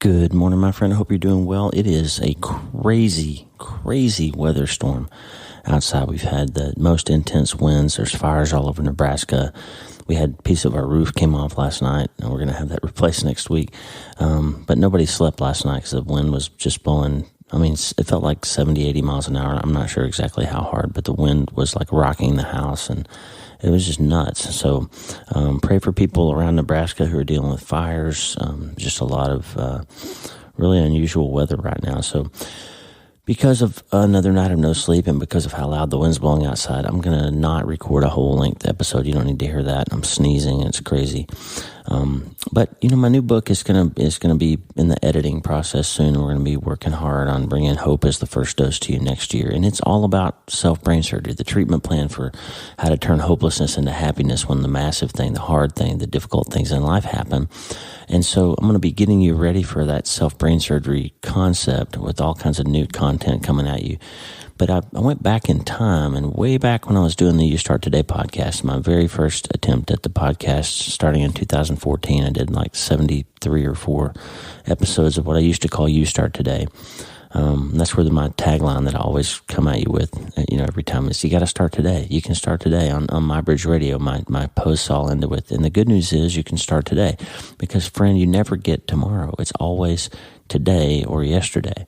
Good morning, my friend. I hope you're doing well. It is a crazy weather storm outside. We've had the most intense winds. There's fires all over Nebraska. We had a piece of our roof came off last night, and we're going to have that replaced next week. But nobody slept last night because the wind was just blowing. I mean, it felt like 70, 80 miles an hour. I'm not sure exactly how hard, but the wind was like rocking the house, and it was just nuts. So pray for people around Nebraska who are dealing with fires. Just a lot of really unusual weather right now. So because of another night of no sleep and because of how loud the wind's blowing outside, I'm going to not record a whole length episode. You don't need to hear that. I'm sneezing. It's crazy. But my new book is going to be in the editing process soon. We're going to be working hard on bringing hope as the first dose to you next year. And it's all about self-brain surgery, the treatment plan for how to turn hopelessness into happiness when the massive thing, the hard thing, the difficult things in life happen. And so I'm going to be getting you ready for that self-brain surgery concept with all kinds of new content coming at you. But I went back in time, and way back when I was doing the You Start Today podcast, my very first attempt at the podcast starting in 2014, I did like 73 or 4 episodes of what I used to call You Start Today. That's where my tagline that I always come at you with, every time is, you got to start today. You can start today on My Bridge Radio. My posts all ended with, and the good news is you can start today because, friend, you never get tomorrow. It's always today or yesterday.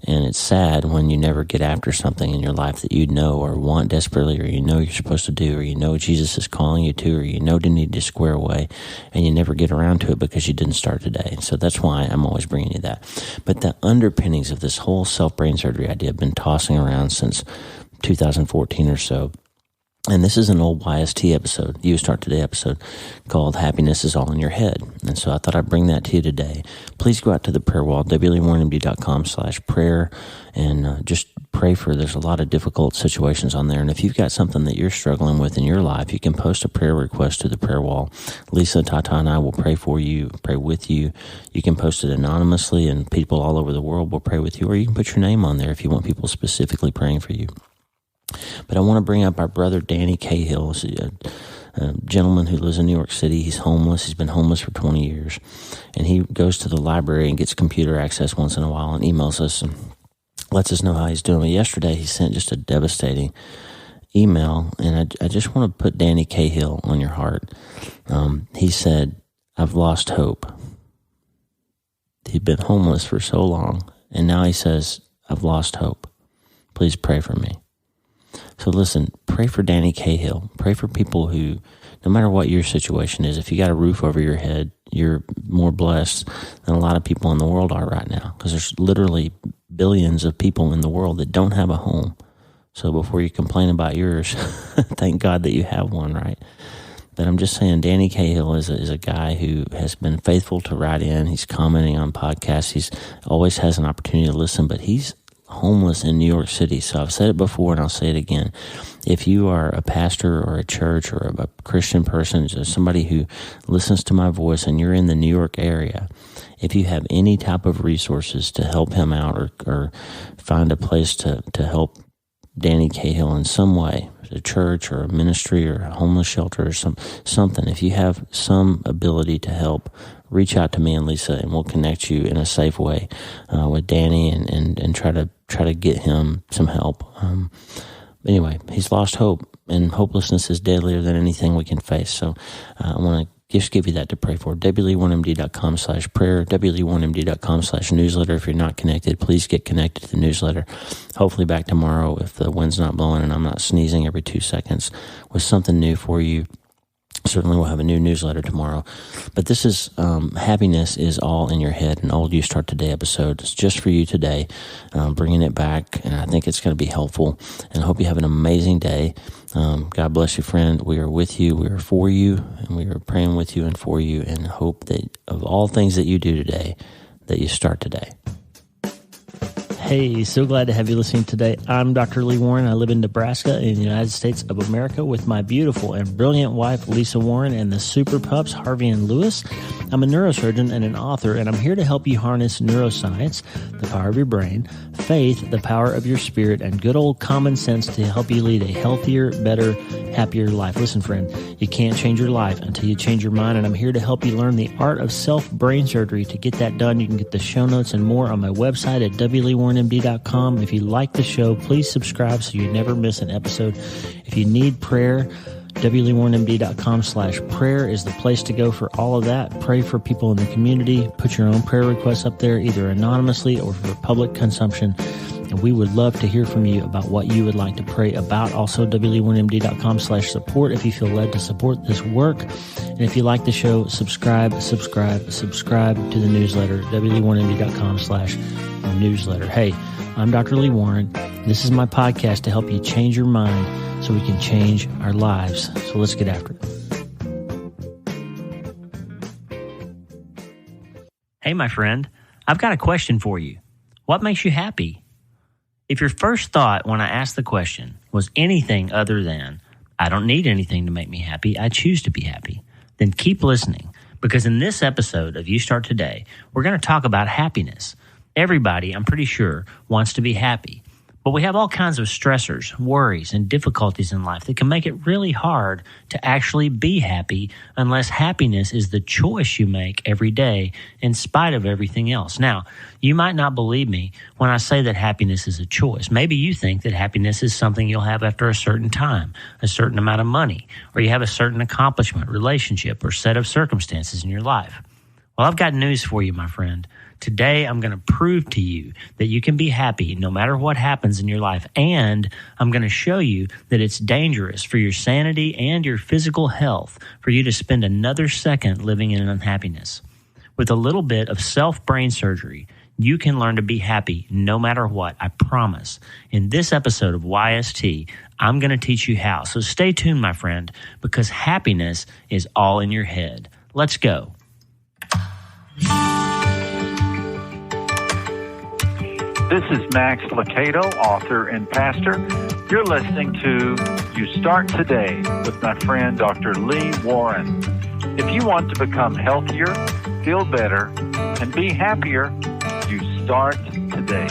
And it's sad when you never get after something in your life that you know or want desperately, or you're supposed to do, or Jesus is calling you to, or to need to square away, and you never get around to it because you didn't start today. So that's why I'm always bringing you that. But the underpinnings of this whole self-brain surgery idea have been tossing around since 2014 or so. And this is an old YST episode, You Start Today episode, called Happiness is All in Your Head. And so I thought I'd bring that to you today. Please go out to the prayer wall, wleewarrenmd.com/prayer, and just pray for, there's a lot of difficult situations on there. And if you've got something that you're struggling with in your life, you can post a prayer request to the prayer wall. Lisa, Tata, and I will pray for you, pray with you. You can post it anonymously, and people all over the world will pray with you, or you can put your name on there if you want people specifically praying for you. But I want to bring up our brother Danny Cahill, a gentleman who lives in New York City. He's homeless. He's been homeless for 20 years. And he goes to the library and gets computer access once in a while and emails us and lets us know how he's doing. But yesterday he sent just a devastating email, and I just want to put Danny Cahill on your heart. He said, I've lost hope. He'd been homeless for so long, and now he says, I've lost hope. Please pray for me. So listen, pray for Danny Cahill. Pray for people who, no matter what your situation is, if you got a roof over your head, you're more blessed than a lot of people in the world are right now, because there's literally billions of people in the world that don't have a home. So before you complain about yours, thank God that you have one, right? But I'm just saying, Danny Cahill is a guy who has been faithful to write in. He's commenting on podcasts. He's always has an opportunity to listen, but he's homeless in New York City. So I've said it before and I'll say it again. If you are a pastor or a church or a Christian person, somebody who listens to my voice and you're in the New York area, if you have any type of resources to help him out or find a place to help Danny Cahill in some way, a church or a ministry or a homeless shelter or something, if you have some ability to help, reach out to me and Lisa, and we'll connect you in a safe way with Danny and try to get him some help. Anyway, he's lost hope, and hopelessness is deadlier than anything we can face. So I want to just give you that to pray for. wleewarrenmd.com/prayer, wleewarrenmd.com/newsletter. If you're not connected, please get connected to the newsletter. Hopefully back tomorrow, if the wind's not blowing and I'm not sneezing every 2 seconds, with something new for you. Certainly we'll have a new newsletter tomorrow. But this is Happiness is All in Your Head, an old You Start Today episode. It's just for you today, bringing it back, and I think it's going to be helpful. And I hope you have an amazing day. God bless you, friend. We are with you. We are for you, and we are praying with you and for you, and hope that of all things that you do today, that you start today. Hey, so glad to have you listening today. I'm Dr. Lee Warren. I live in Nebraska in the United States of America with my beautiful and brilliant wife, Lisa Warren, and the super pups, Harvey and Lewis. I'm a neurosurgeon and an author, and I'm here to help you harness neuroscience, the power of your brain, faith, the power of your spirit, and good old common sense to help you lead a healthier, better, happier life. Listen, friend, you can't change your life until you change your mind, and I'm here to help you learn the art of self-brain surgery. To get that done, you can get the show notes and more on my website at wleewarrenmd.com. If you like the show, please subscribe so you never miss an episode. If you need prayer, wleewarrenmd.com/prayer is the place to go for all of that. Pray for people in the community. Put your own prayer requests up there, either anonymously or for public consumption. And we would love to hear from you about what you would like to pray about. Also, wleewarrenmd.com/support if you feel led to support this work. And if you like the show, subscribe to the newsletter, wleewarrenmd.com/newsletter. Hey, I'm Dr. Lee Warren. This is my podcast to help you change your mind so we can change our lives. So let's get after it. Hey, my friend, I've got a question for you. What makes you happy? If your first thought when I asked the question was anything other than, I don't need anything to make me happy, I choose to be happy, then keep listening, because in this episode of You Start Today, we're going to talk about happiness. Everybody, I'm pretty sure, wants to be happy. But we have all kinds of stressors, worries, and difficulties in life that can make it really hard to actually be happy unless happiness is the choice you make every day in spite of everything else. Now, you might not believe me when I say that happiness is a choice. Maybe you think that happiness is something you'll have after a certain time, a certain amount of money, or you have a certain accomplishment, relationship, or set of circumstances in your life. Well, I've got news for you, my friend. Today, I'm going to prove to you that you can be happy no matter what happens in your life, and I'm going to show you that it's dangerous for your sanity and your physical health for you to spend another second living in unhappiness. With a little bit of self-brain surgery, you can learn to be happy no matter what, I promise. In this episode of YST, I'm going to teach you how. So stay tuned, my friend, because happiness is all in your head. Let's go. This is Max Lucado, author and pastor. You're listening to You Start Today with my friend Dr. Lee Warren. If you want to become healthier, feel better, and be happier, you start today.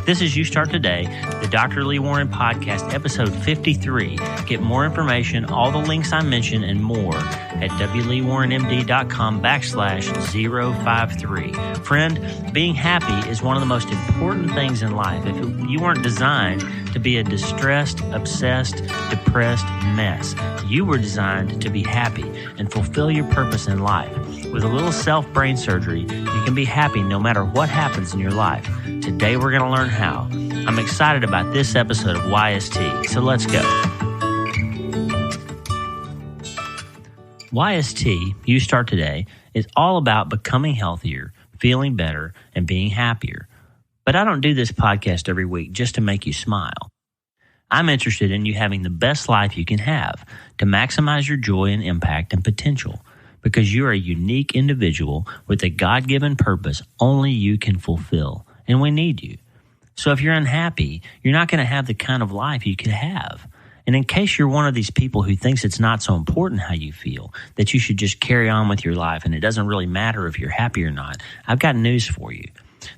This is You Start Today, the Dr. Lee Warren Podcast, episode 53. Get more information, all the links I mentioned, and more at wleewarrenmd.com/053. Friend, being happy is one of the most important things in life. If you weren't designed to be a distressed, obsessed, depressed mess, you were designed to be happy and fulfill your purpose in life. With a little self-brain surgery, you can be happy no matter what happens in your life. Today we're going to learn how. I'm excited about this episode of YST, so let's go. YST, You Start Today, is all about becoming healthier, feeling better, and being happier. But I don't do this podcast every week just to make you smile. I'm interested in you having the best life you can have, to maximize your joy and impact and potential, because you're a unique individual with a God-given purpose only you can fulfill, and we need you. So if you're unhappy, you're not going to have the kind of life you could have. And in case you're one of these people who thinks it's not so important how you feel, that you should just carry on with your life and it doesn't really matter if you're happy or not, I've got news for you.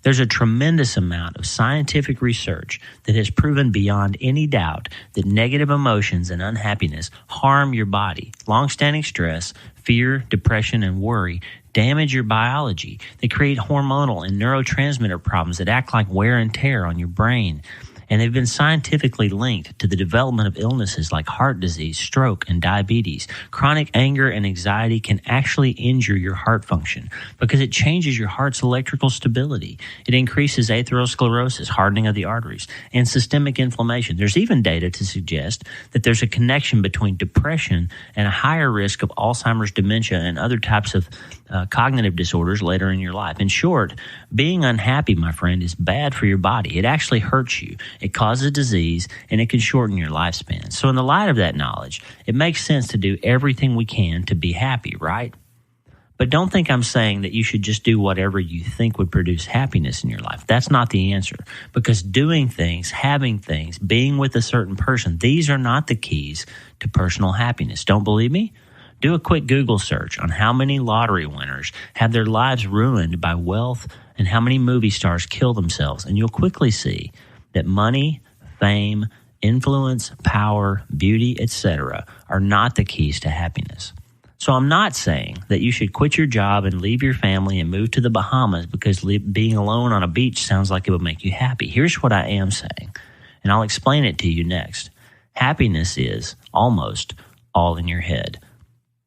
There's a tremendous amount of scientific research that has proven beyond any doubt that negative emotions and unhappiness harm your body. Long-standing stress, fear, depression, and worry damage your biology. They create hormonal and neurotransmitter problems that act like wear and tear on your brain. And they've been scientifically linked to the development of illnesses like heart disease, stroke, and diabetes. Chronic anger and anxiety can actually injure your heart function because it changes your heart's electrical stability. It increases atherosclerosis, hardening of the arteries, and systemic inflammation. There's even data to suggest that there's a connection between depression and a higher risk of Alzheimer's, dementia, and other types of cognitive disorders later in your life. In short, being unhappy, my friend, is bad for your body. It actually hurts you. It causes disease, and it can shorten your lifespan. So in the light of that knowledge, it makes sense to do everything we can to be happy, right? But don't think I'm saying that you should just do whatever you think would produce happiness in your life. That's not the answer, because doing things, having things, being with a certain person, these are not the keys to personal happiness. Don't believe me? Do a quick Google search on how many lottery winners have their lives ruined by wealth and how many movie stars kill themselves, and you'll quickly see that money, fame, influence, power, beauty, etc. are not the keys to happiness. So I'm not saying that you should quit your job and leave your family and move to the Bahamas because being alone on a beach sounds like it would make you happy. Here's what I am saying, and I'll explain it to you next. Happiness is almost all in your head.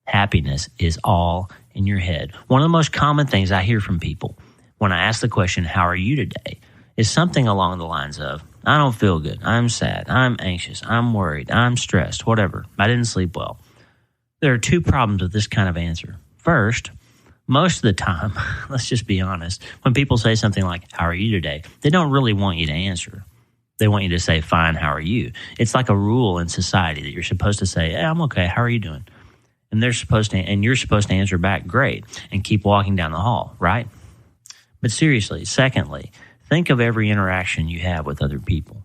Happiness is all in your head. One of the most common things I hear from people when I ask the question, how are you today, is something along the lines of, I don't feel good, I'm sad, I'm anxious, I'm worried, I'm stressed, whatever, I didn't sleep well. There are two problems with this kind of answer. First, most of the time, let's just be honest, when people say something like, how are you today, they don't really want you to answer. They want you to say, fine, how are you? It's like a rule in society that you're supposed to say, hey, I'm okay, how are you doing? And you're supposed to answer back, great, and keep walking down the hall, right? But seriously, secondly, think of every interaction you have with other people.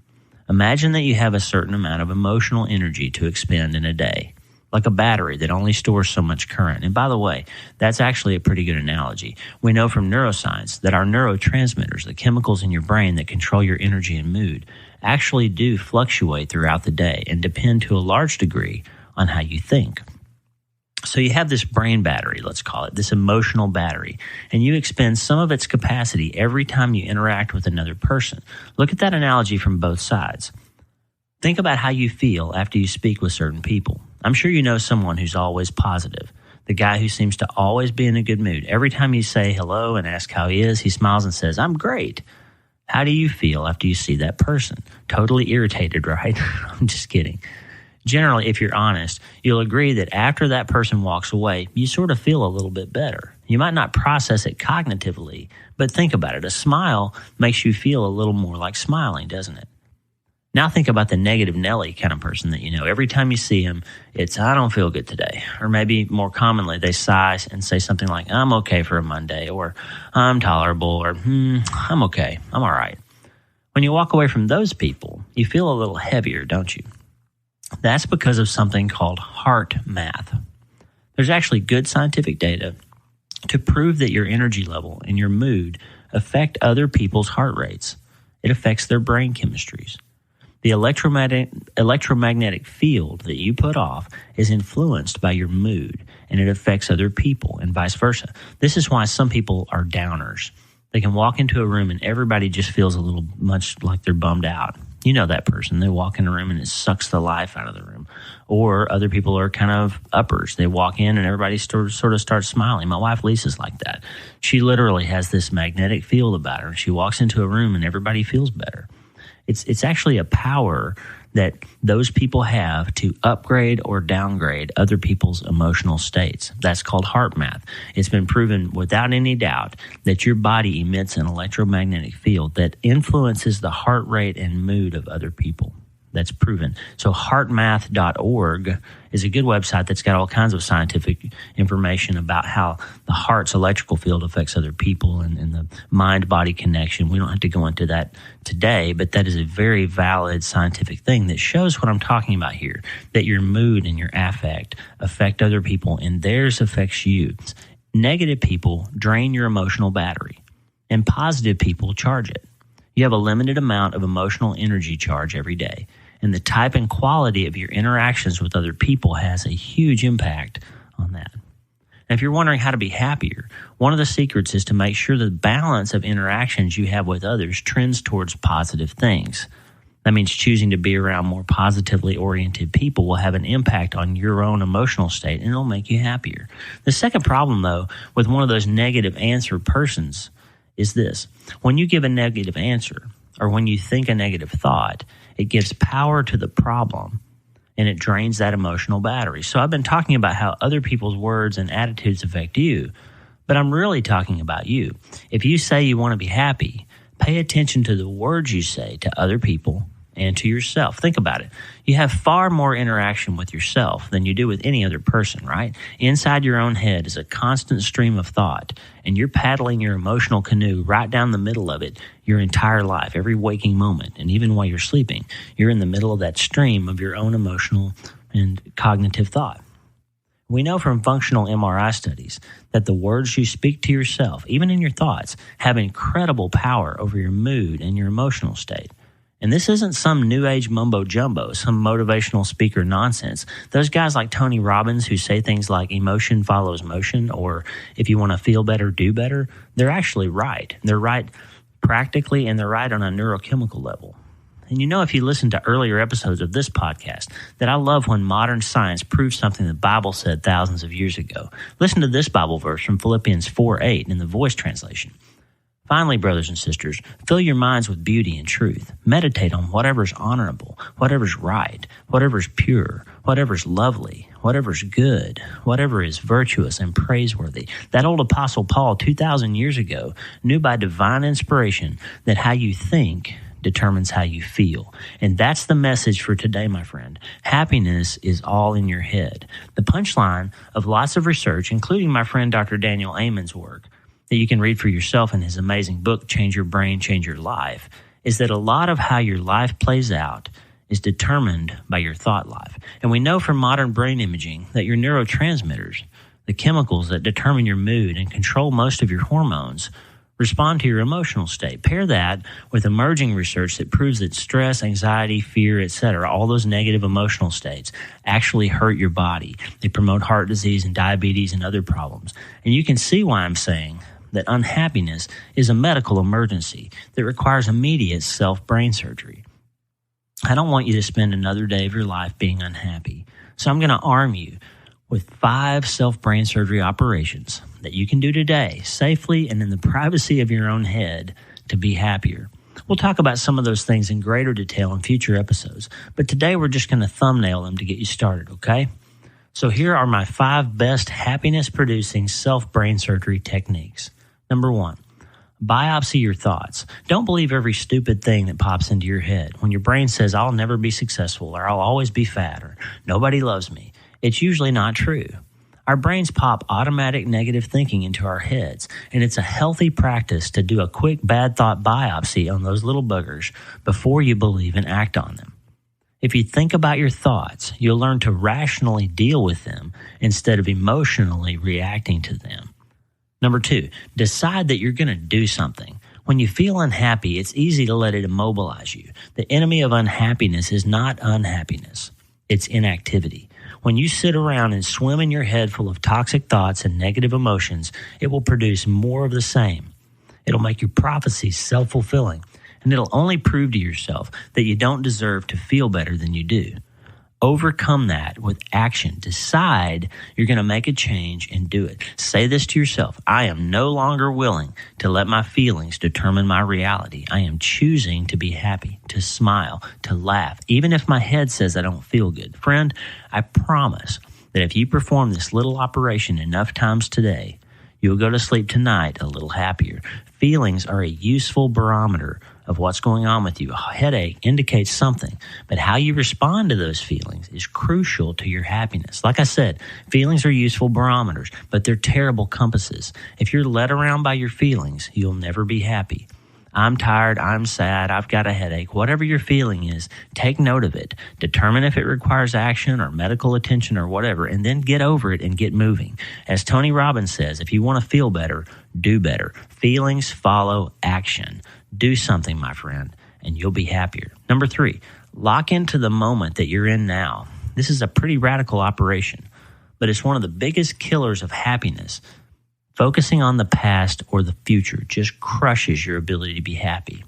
Imagine that you have a certain amount of emotional energy to expend in a day, like a battery that only stores so much current. And by the way, that's actually a pretty good analogy. We know from neuroscience that our neurotransmitters, the chemicals in your brain that control your energy and mood, actually do fluctuate throughout the day and depend to a large degree on how you think. So you have this brain battery, let's call it, this emotional battery, and you expend some of its capacity every time you interact with another person. Look at that analogy from both sides. Think about how you feel after you speak with certain people. I'm sure you know someone who's always positive, the guy who seems to always be in a good mood. Every time you say hello and ask how he is, he smiles and says, I'm great. How do you feel after you see that person? Totally irritated, right? I'm just kidding. Generally, if you're honest, you'll agree that after that person walks away, you sort of feel a little bit better. You might not process it cognitively, but think about it. A smile makes you feel a little more like smiling, doesn't it? Now think about the negative Nelly kind of person that you know. Every time you see him, it's, I don't feel good today. Or maybe more commonly, they sigh and say something like, I'm okay for a Monday, or I'm tolerable, or I'm okay, I'm all right. When you walk away from those people, you feel a little heavier, don't you? That's because of something called heart math. There's actually good scientific data to prove that your energy level and your mood affect other people's heart rates. It affects their brain chemistries. The electromagnetic field that you put off is influenced by your mood, and it affects other people and vice versa. This is why some people are downers. They can walk into a room and everybody just feels a little much like they're bummed out. You know that person. They walk in a room and it sucks the life out of the room. Or other people are kind of uppers. They walk in and everybody sort of starts smiling. My wife Lisa's like that. She literally has this magnetic field about her. She walks into a room and everybody feels better. It's actually a power that those people have to upgrade or downgrade other people's emotional states. That's called heart math. It's been proven without any doubt that your body emits an electromagnetic field that influences the heart rate and mood of other people. That's proven. So heartmath.org is a good website that's got all kinds of scientific information about how the heart's electrical field affects other people and the mind-body connection. We don't have to go into that today, but that is a very valid scientific thing that shows what I'm talking about here, that your mood and your affect affect other people and theirs affects you. Negative people drain your emotional battery and positive people charge it. You have a limited amount of emotional energy charge every day, and the type and quality of your interactions with other people has a huge impact on that. And if you're wondering how to be happier, one of the secrets is to make sure the balance of interactions you have with others trends towards positive things. That means choosing to be around more positively oriented people will have an impact on your own emotional state, and it'll make you happier. The second problem, though, with one of those negative answer persons is this. When you give a negative answer, or when you think a negative thought, it gives power to the problem and it drains that emotional battery. So I've been talking about how other people's words and attitudes affect you, but I'm really talking about you. If you say you want to be happy, pay attention to the words you say to other people and to yourself. Think about it. You have far more interaction with yourself than you do with any other person, right? Inside your own head is a constant stream of thought, and you're paddling your emotional canoe right down the middle of it your entire life, every waking moment, and even while you're sleeping. You're in the middle of that stream of your own emotional and cognitive thought. We know from functional MRI studies that the words you speak to yourself, even in your thoughts, have incredible power over your mood and your emotional state. And this isn't some new age mumbo jumbo, some motivational speaker nonsense. Those guys like Tony Robbins who say things like emotion follows motion, or if you want to feel better, do better, they're actually right. They're right practically, and they're right on a neurochemical level. And you know, if you listen to earlier episodes of this podcast, that I love when modern science proves something the Bible said thousands of years ago. Listen to this Bible verse from Philippians 4:8 in the Voice translation. Finally, brothers and sisters, fill your minds with beauty and truth. Meditate on whatever's honorable, whatever's right, whatever's pure, whatever's lovely, whatever's good, whatever is virtuous and praiseworthy. That old Apostle Paul 2,000 years ago knew by divine inspiration that how you think determines how you feel. And that's the message for today, my friend. Happiness is all in your head. The punchline of lots of research, including my friend Dr. Daniel Amen's work, that you can read for yourself in his amazing book, Change Your Brain, Change Your Life, is that a lot of how your life plays out is determined by your thought life. And we know from modern brain imaging that your neurotransmitters, the chemicals that determine your mood and control most of your hormones, respond to your emotional state. Pair that with emerging research that proves that stress, anxiety, fear, etc., all those negative emotional states actually hurt your body. They promote heart disease and diabetes and other problems. And you can see why I'm saying that unhappiness is a medical emergency that requires immediate self-brain surgery. I don't want you to spend another day of your life being unhappy. So I'm going to arm you with 5 self-brain surgery operations that you can do today safely and in the privacy of your own head to be happier. We'll talk about some of those things in greater detail in future episodes, but today we're just going to thumbnail them to get you started, okay? So here are my 5 best happiness-producing self-brain surgery techniques. Number 1, biopsy your thoughts. Don't believe every stupid thing that pops into your head. When your brain says, I'll never be successful, or I'll always be fat, or nobody loves me, it's usually not true. Our brains pop automatic negative thinking into our heads, and it's a healthy practice to do a quick bad thought biopsy on those little buggers before you believe and act on them. If you think about your thoughts, you'll learn to rationally deal with them instead of emotionally reacting to them. Number 2, decide that you're going to do something. When you feel unhappy, it's easy to let it immobilize you. The enemy of unhappiness is not unhappiness. It's inactivity. When you sit around and swim in your head full of toxic thoughts and negative emotions, it will produce more of the same. It'll make your prophecies self-fulfilling, and it'll only prove to yourself that you don't deserve to feel better than you do. Overcome that with action. Decide you're going to make a change and do it. Say this to yourself: I am no longer willing to let my feelings determine my reality. I am choosing to be happy, to smile, to laugh, even if my head says I don't feel good. Friend, I promise that if you perform this little operation enough times today, you'll go to sleep tonight a little happier. Feelings are a useful barometer of what's going on with you. A headache indicates something, but how you respond to those feelings is crucial to your happiness. Like I said, feelings are useful barometers, but they're terrible compasses. If you're led around by your feelings, you'll never be happy. I'm tired, I'm sad, I've got a headache. Whatever your feeling is, take note of it. Determine if it requires action or medical attention or whatever, and then get over it and get moving. As Tony Robbins says, if you want to feel better, do better. Feelings follow action. Do something, my friend, and you'll be happier. Number 3, lock into the moment that you're in now. This is a pretty radical operation, but it's one of the biggest killers of happiness. Focusing on the past or the future just crushes your ability to be happy.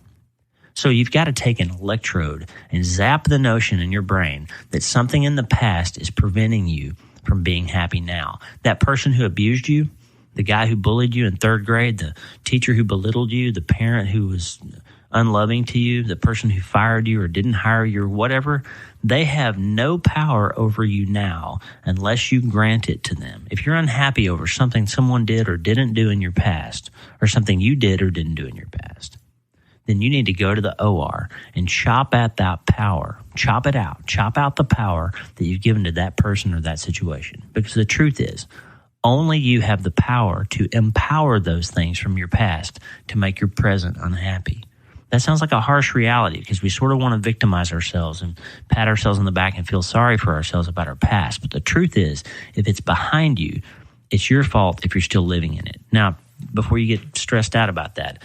So you've got to take an electrode and zap the notion in your brain that something in the past is preventing you from being happy now. That person who abused you, the guy who bullied you in 3rd grade, the teacher who belittled you, the parent who was unloving to you, the person who fired you or didn't hire you or whatever, they have no power over you now unless you grant it to them. If you're unhappy over something someone did or didn't do in your past, or something you did or didn't do in your past, then you need to go to the OR and chop at that power. Chop it out. Chop out the power that you've given to that person or that situation. Because the truth is, only you have the power to empower those things from your past to make your present unhappy. That sounds like a harsh reality because we sort of want to victimize ourselves and pat ourselves on the back and feel sorry for ourselves about our past. But the truth is, if it's behind you, it's your fault if you're still living in it. Now, before you get stressed out about that,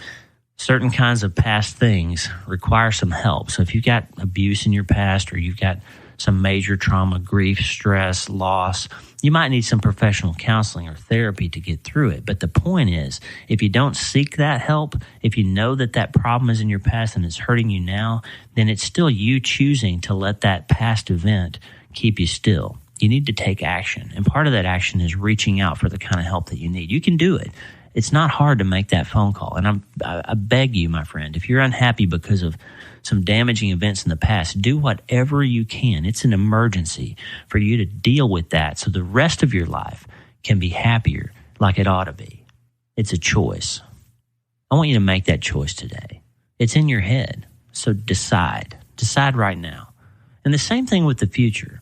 certain kinds of past things require some help. So if you've got abuse in your past or you've got some major trauma, grief, stress, loss, you might need some professional counseling or therapy to get through it. But the point is, if you don't seek that help, if you know that that problem is in your past and it's hurting you now, then it's still you choosing to let that past event keep you still. You need to take action. And part of that action is reaching out for the kind of help that you need. You can do it. It's not hard to make that phone call. And I beg you, my friend, if you're unhappy because of some damaging events in the past, do whatever you can. It's an emergency for you to deal with that so the rest of your life can be happier like it ought to be. It's a choice. I want you to make that choice today. It's in your head. So decide. Decide right now. And the same thing with the future.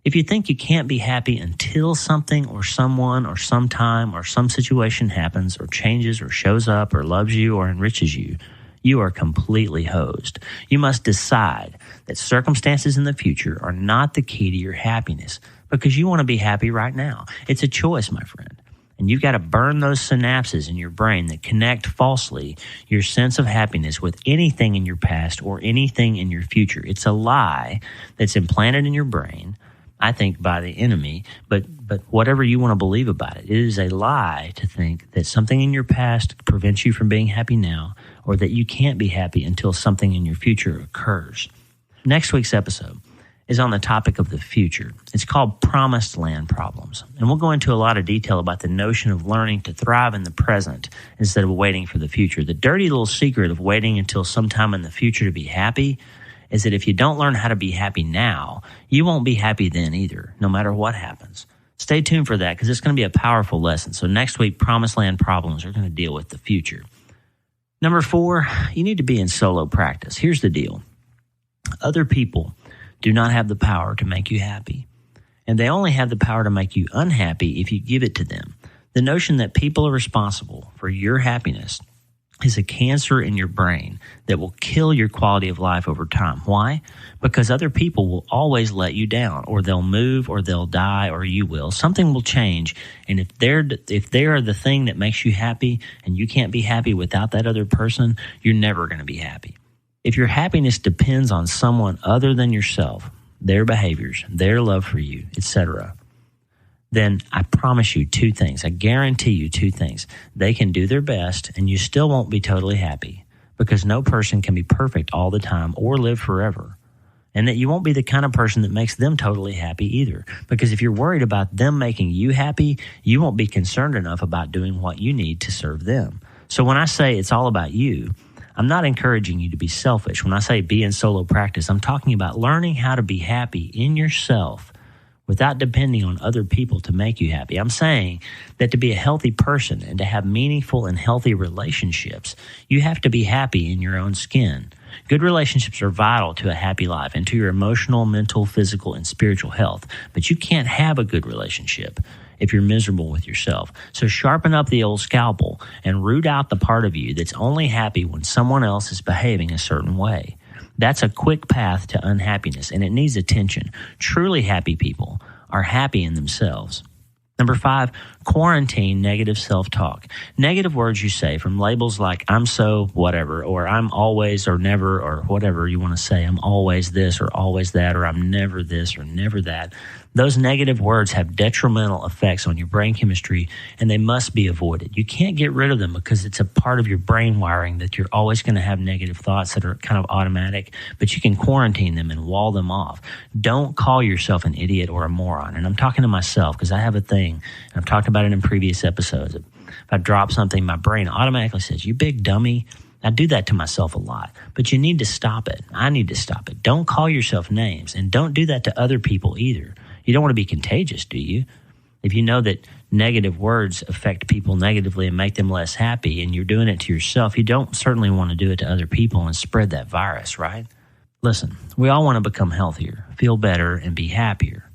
If you think you can't be happy until something or someone or sometime or some situation happens or changes or shows up or loves you or enriches you, you are completely hosed. You must decide that circumstances in the future are not the key to your happiness because you want to be happy right now. It's a choice, my friend. And you've got to burn those synapses in your brain that connect falsely your sense of happiness with anything in your past or anything in your future. It's a lie that's implanted in your brain, I think, by the enemy, but whatever you want to believe about it, it is a lie to think that something in your past prevents you from being happy now or that you can't be happy until something in your future occurs. Next week's episode is on the topic of the future. It's called Promised Land Problems, and we'll go into a lot of detail about the notion of learning to thrive in the present instead of waiting for the future. The dirty little secret of waiting until sometime in the future to be happy is that if you don't learn how to be happy now, you won't be happy then either, no matter what happens. Stay tuned for that because it's going to be a powerful lesson. So next week, Promised Land Problems are going to deal with the future. Number 4, you need to be in solo practice. Here's the deal. Other people do not have the power to make you happy, and they only have the power to make you unhappy if you give it to them. The notion that people are responsible for your happiness is a cancer in your brain that will kill your quality of life over time. Why? Because other people will always let you down, or they'll move, or they'll die, or you will. Something will change, and if they're the thing that makes you happy, and you can't be happy without that other person, you're never going to be happy. If your happiness depends on someone other than yourself, their behaviors, their love for you, etc., then I promise you 2 things. I guarantee you 2 things. They can do their best, and you still won't be totally happy because no person can be perfect all the time or live forever. And that you won't be the kind of person that makes them totally happy either. Because if you're worried about them making you happy, you won't be concerned enough about doing what you need to serve them. So when I say it's all about you, I'm not encouraging you to be selfish. When I say be in solo practice, I'm talking about learning how to be happy in yourself without depending on other people to make you happy. I'm saying that to be a healthy person and to have meaningful and healthy relationships, you have to be happy in your own skin. Good relationships are vital to a happy life and to your emotional, mental, physical, and spiritual health. But you can't have a good relationship if you're miserable with yourself. So sharpen up the old scalpel and root out the part of you that's only happy when someone else is behaving a certain way. That's a quick path to unhappiness, and it needs attention. Truly happy people are happy in themselves. Number 5, quarantine negative self-talk. Negative words you say from labels like I'm so whatever, or I'm always or never, or whatever you want to say. I'm always this or always that, or I'm never this or never that. Those negative words have detrimental effects on your brain chemistry, and they must be avoided. You can't get rid of them because it's a part of your brain wiring that you're always going to have negative thoughts that are kind of automatic, but you can quarantine them and wall them off. Don't call yourself an idiot or a moron. And I'm talking to myself because I have a thing, and I've talked about it in previous episodes. If I drop something, my brain automatically says, you big dummy. I do that to myself a lot, but you need to stop it. I need to stop it. Don't call yourself names, and don't do that to other people either. You don't want to be contagious, do you? If you know that negative words affect people negatively and make them less happy, and you're doing it to yourself, you don't certainly want to do it to other people and spread that virus, right? Listen, we all want to become healthier, feel better, and be happier.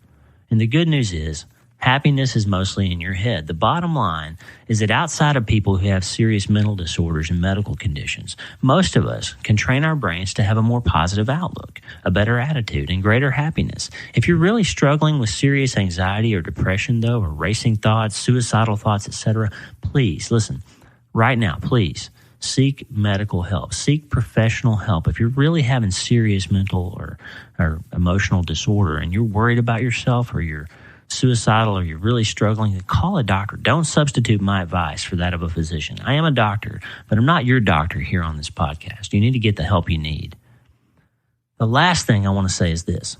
And the good news is, happiness is mostly in your head. The bottom line is that outside of people who have serious mental disorders and medical conditions, most of us can train our brains to have a more positive outlook, a better attitude, and greater happiness. If you're really struggling with serious anxiety or depression, though, or racing thoughts, suicidal thoughts, etc., please, listen, right now, please, seek medical help. Seek professional help. If you're really having serious mental or emotional disorder and you're worried about yourself or you're suicidal or you're really struggling, call a doctor. Don't substitute my advice for that of a physician. I am a doctor, but I'm not your doctor here on this podcast. You need to get the help you need. The last thing I want to say is this.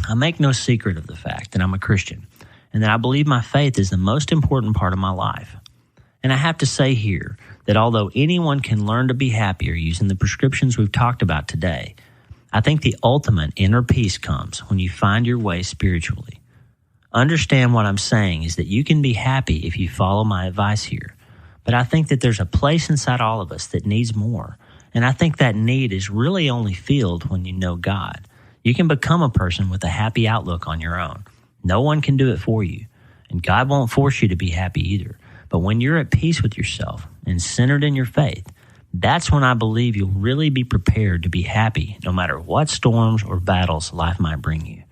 I make no secret of the fact that I'm a Christian and that I believe my faith is the most important part of my life. And I have to say here that although anyone can learn to be happier using the prescriptions we've talked about today, I think the ultimate inner peace comes when you find your way spiritually. Understand what I'm saying is that you can be happy if you follow my advice here. But I think that there's a place inside all of us that needs more. And I think that need is really only filled when you know God. You can become a person with a happy outlook on your own. No one can do it for you. And God won't force you to be happy either. But when you're at peace with yourself and centered in your faith, that's when I believe you'll really be prepared to be happy no matter what storms or battles life might bring you.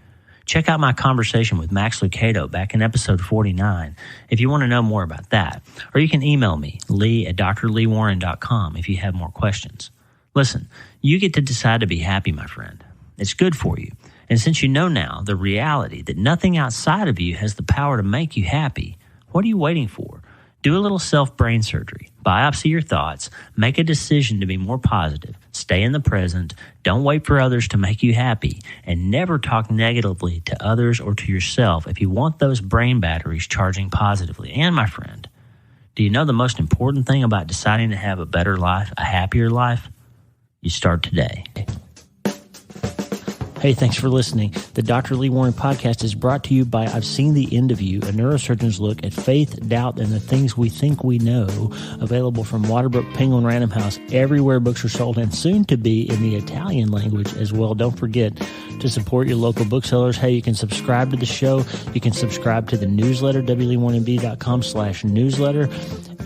Check out my conversation with Max Lucado back in episode 49 if you want to know more about that. Or you can email me, lee@drleewarren.com, if you have more questions. Listen, you get to decide to be happy, my friend. It's good for you. And since you know now the reality that nothing outside of you has the power to make you happy, what are you waiting for? Do a little self-brain surgery. Biopsy your thoughts. Make a decision to be more positive. Stay in the present. Don't wait for others to make you happy. And never talk negatively to others or to yourself if you want those brain batteries charging positively. And my friend, do you know the most important thing about deciding to have a better life, a happier life? You start today. Hey, thanks for listening. The Dr. Lee Warren podcast is brought to you by I've Seen the End of You, a neurosurgeon's look at faith, doubt, and the things we think we know, available from Waterbrook Penguin Random House, everywhere books are sold, and soon to be in the Italian language as well. Don't forget to support your local booksellers. Hey, you can subscribe to the show. You can subscribe to the newsletter, wlee1md.com/newsletter.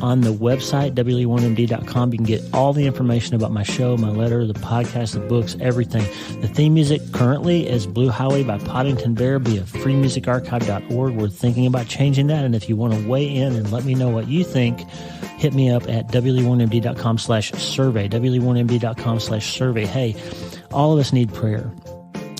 On the website, wlee1md.com, you can get all the information about my show, my letter, the podcast, the books, everything. The theme music currently is Blue Highway by Poddington Bear via freemusicarchive.org. We're thinking about changing that, and if you want to weigh in and let me know what you think, hit me up at wlee1md.com/survey, wlee1md.com/survey. Hey, all of us need prayer.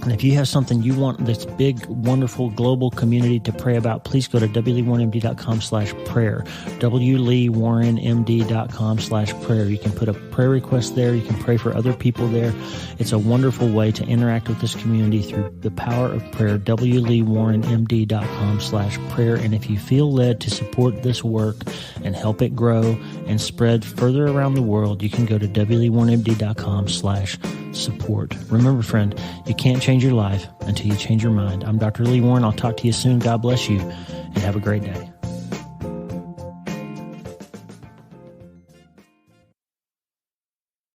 And if you have something you want this big, wonderful global community to pray about, please go to wlee1md.com/prayer, wleewarrenmd.com/prayer. You can put a prayer request there. You can pray for other people there. It's a wonderful way to interact with this community through the power of prayer, wleewarrenmd.com/prayer. And if you feel led to support this work and help it grow and spread further around the world, you can go to wleewarrenmd.com/support. Remember, friend, you can't change your life until you change your mind. I'm Dr. Lee Warren. I'll talk to you soon. God bless you, and have a great day.